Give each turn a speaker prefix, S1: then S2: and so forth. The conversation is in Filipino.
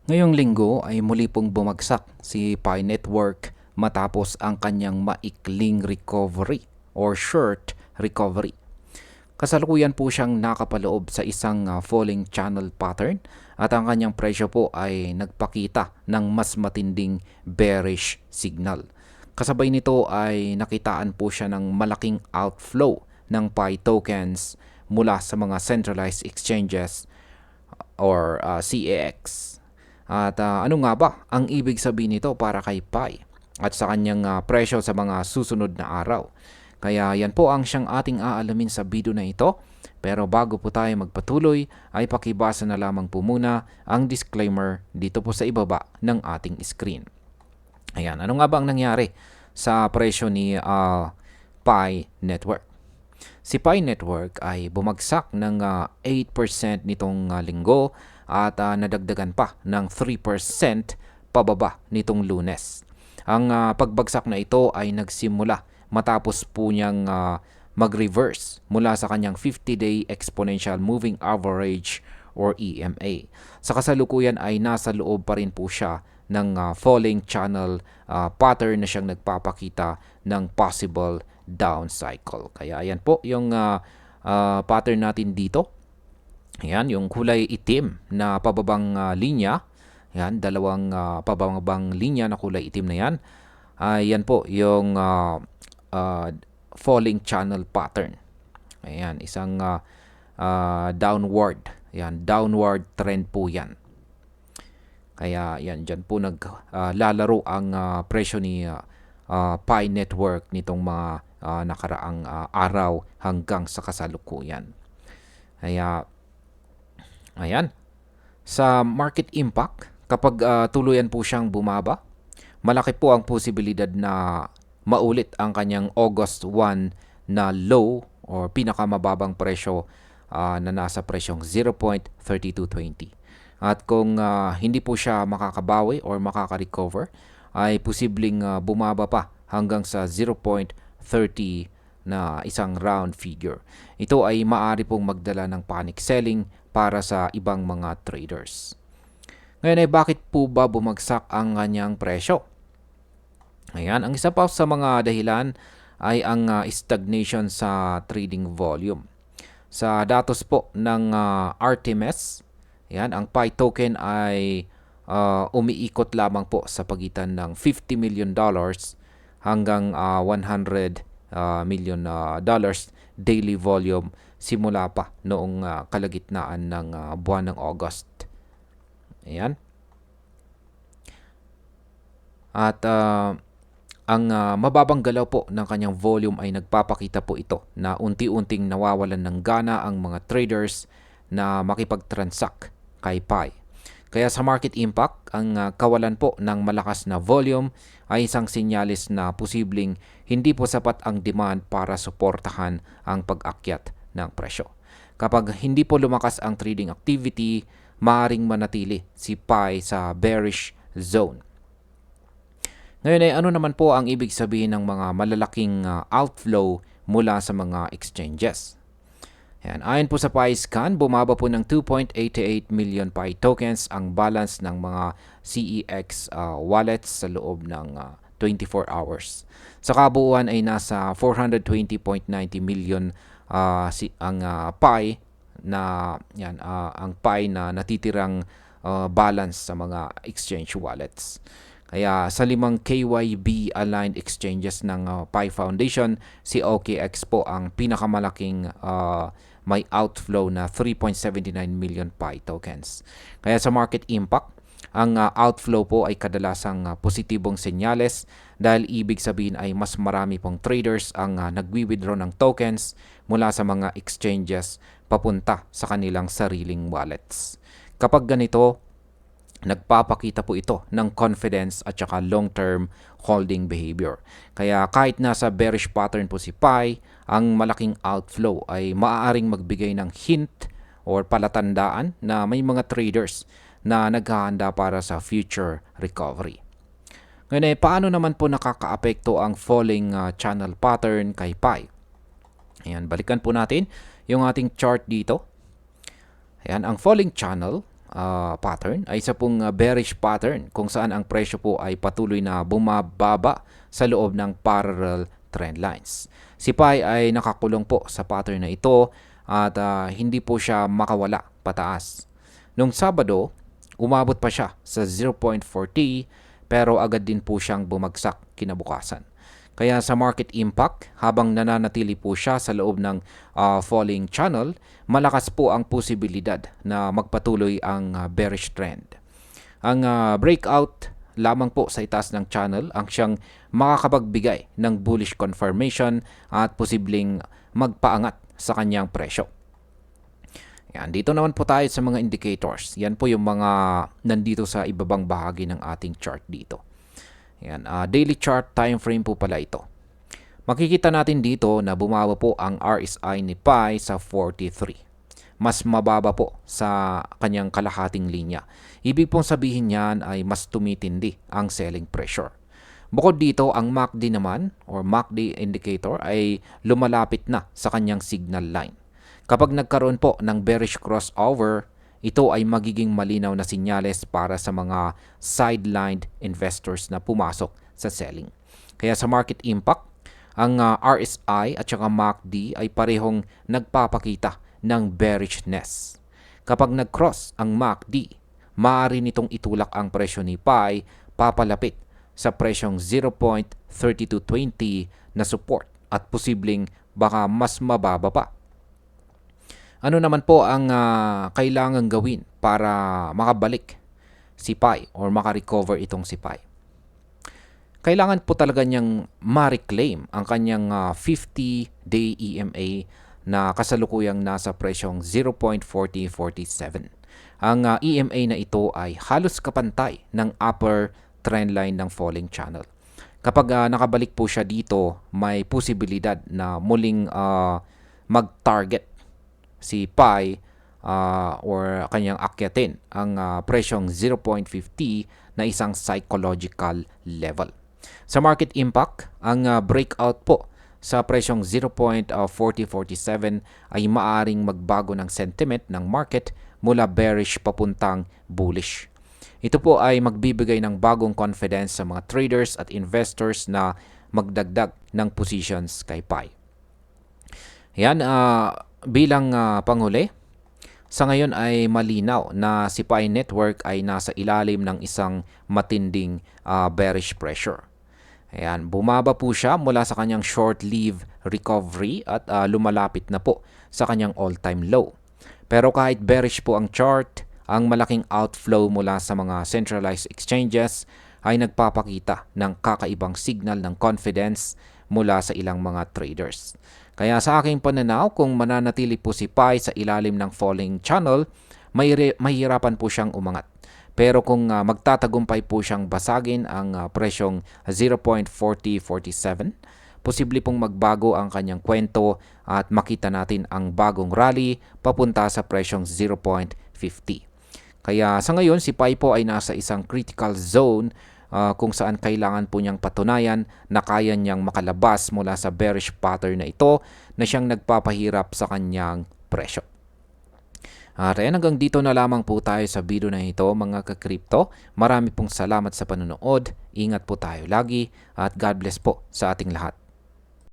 S1: Ngayong linggo ay muli pong bumagsak si Pi Network matapos ang kanyang maikling recovery or short recovery. Kasalukuyan po siyang nakapaloob sa isang falling channel pattern at ang kanyang presyo po ay nagpakita ng mas matinding bearish signal. Kasabay nito ay nakitaan po siya ng malaking outflow ng Pi tokens mula sa mga centralized exchanges or CEX. At ano nga ba ang ibig sabihin nito para kay Pi at sa kanyang presyo sa mga susunod na araw? Kaya yan po ang siyang ating aalamin sa video na ito. Pero bago po tayo magpatuloy ay pakibasa na lamang po muna ang disclaimer dito po sa ibaba ng ating screen. Ayan, ano nga ba ang nangyari sa presyo ni Pi Network? Si Pi Network ay bumagsak ng 8% nitong linggo at nadagdagan pa ng 3% pababa nitong Lunes. Ang pagbagsak na ito ay nagsimula matapos po niyang mag-reverse mula sa kanyang 50-day exponential moving average or EMA. Sa kasalukuyan ay nasa loob pa rin po siya ng falling channel pattern na siyang nagpapakita ng possible down cycle. Kaya ayan po yung pattern natin dito. Ayan, yung kulay itim na pababang linya. Ayan, dalawang pababang linya na kulay itim na yan. Ayan po yung falling channel pattern. Ayan, isang downward. Ayan, downward trend po yan. Kaya yan, dyan po naglalaro ang presyo ni Pi Network nitong mga nakaraang araw hanggang sa kasalukuyan. Kaya, ayan, sa market impact, kapag tuluyan po siyang bumaba, malaki po ang posibilidad na maulit ang kanyang August 1 na low or pinakamababang presyo na nasa presyong 0.3220. At kung hindi po siya makakabawi or makaka-recover, ay posibleng bumaba pa hanggang sa 0.30 na isang round figure. Ito ay maaari pong magdala ng panic selling para sa ibang mga traders. Ngayon ay bakit po ba bumagsak ang kanyang presyo? Ayan, ang isa pa sa mga dahilan ay ang stagnation sa trading volume. Sa datos po ng Artemis, ayan, ang Pi token ay umiikot lamang po sa pagitan ng $50 million hanggang $100 million daily volume simula pa noong kalagitnaan ng buwan ng August. Ayan. At ang mababang galaw po ng kanyang volume ay nagpapakita po ito na unti-unting nawawalan ng gana ang mga traders na makipag-transact kay Pi. Kaya sa market impact, ang kawalan po ng malakas na volume ay isang sinyalis na posibleng hindi po sapat ang demand para suportahan ang pag-akyat ng presyo. Kapag hindi po lumakas ang trading activity, maaaring manatili si Pi sa bearish zone. Ngayon ay ano naman po ang ibig sabihin ng mga malalaking outflow mula sa mga exchanges? Ayan, ayon po sa PiScan, bumaba po ng 2.88 million Pi tokens ang balance ng mga CEX wallets sa loob ng 24 hours. Sa kabuuan ay nasa 420.90 million ang Pi na yan, ang Pi na natitirang balance sa mga exchange wallets. Kaya sa 5 KYB-aligned exchanges ng Pi Foundation, si OKX po ang pinakamalaking may outflow na 3.79 million Pi tokens. Kaya sa market impact, ang outflow po ay kadalasang positibong senyales dahil ibig sabihin ay mas marami pong traders ang nagwi-withdraw ng tokens mula sa mga exchanges papunta sa kanilang sariling wallets. Kapag ganito, nagpapakita po ito ng confidence at saka long-term holding behavior. Kaya kahit nasa bearish pattern po si Pi, ang malaking outflow ay maaaring magbigay ng hint or palatandaan na may mga traders na naghahanda para sa future recovery. Ngayon paano naman po nakakaapekto ang falling channel pattern kay Pi? Ayan, balikan po natin yung ating chart dito. Ayan, ang falling channel pattern ay isa pong bearish pattern kung saan ang presyo po ay patuloy na bumababa sa loob ng parallel trend lines. Si PAI ay nakakulong po sa pattern na ito at hindi po siya makawala pataas. Nung Sabado, umabot pa siya sa 0.40 pero agad din po siyang bumagsak kinabukasan. Kaya sa market impact, habang nananatili po siya sa loob ng falling channel, malakas po ang posibilidad na magpatuloy ang bearish trend. Ang breakout lamang po sa itaas ng channel ang siyang makakapagbigay ng bullish confirmation at posibleng magpaangat sa kanyang presyo. Yan, dito naman po tayo sa mga indicators. Yan po yung mga nandito sa ibabang bahagi ng ating chart dito. Yan, daily chart time frame po pala ito. Makikita natin dito na bumaba po ang RSI ni PAI sa 43. Mas mababa po sa kanyang kalahating linya. Ibig pong sabihin niyan ay mas tumitindi ang selling pressure. Bukod dito, ang MACD naman or MACD indicator ay lumalapit na sa kanyang signal line. Kapag nagkaroon po ng bearish crossover, ito ay magiging malinaw na sinyales para sa mga sidelined investors na pumasok sa selling. Kaya sa market impact, ang RSI at saka MACD ay parehong nagpapakita ng bearishness. Kapag nag-cross ang MACD, maaari nitong itulak ang presyo ni PAI papalapit sa presyong 0.3220 na support at posibleng baka mas mababa pa. Ano naman po ang kailangan gawin para makabalik si PAI or makarecover itong si PAI? Kailangan po talaga niyang ma-reclaim ang kanyang 50-day EMA na kasalukuyang nasa presyong 0.4047. Ang EMA na ito ay halos kapantay ng upper trend line ng falling channel. Kapag nakabalik po siya dito, may posibilidad na muling mag-target si PAI or kanyang akyatin ang presyong 0.50 na isang psychological level. Sa market impact, ang breakout po sa presyong 0.4047 ay maaring magbago ng sentiment ng market mula bearish papuntang bullish. Ito po ay magbibigay ng bagong confidence sa mga traders at investors na magdagdag ng positions kay PAI. Yan, bilang panghuli, sa ngayon ay malinaw na si PAI Network ay nasa ilalim ng isang matinding bearish pressure. Ayan, bumaba po siya mula sa kanyang short-lived recovery at lumalapit na po sa kanyang all-time low. Pero kahit bearish po ang chart, ang malaking outflow mula sa mga centralized exchanges ay nagpapakita ng kakaibang signal ng confidence mula sa ilang mga traders. Kaya sa aking pananaw, kung mananatili po si PAI sa ilalim ng falling channel, mahirapan po siyang umangat. Pero kung magtatagumpay po siyang basagin ang presyong 0.4047, posible pong magbago ang kanyang kwento at makita natin ang bagong rally papunta sa presyong 0.50. Kaya sa ngayon, si PAI po ay nasa isang critical zone kung saan kailangan po niyang patunayan na kaya niyang makalabas mula sa bearish pattern na ito na siyang nagpapahirap sa kanyang presyo. At ayan, hanggang dito na lamang po tayo sa video na ito mga ka-crypto. Marami pong salamat sa panonood. Ingat po tayo lagi at God bless po sa ating lahat.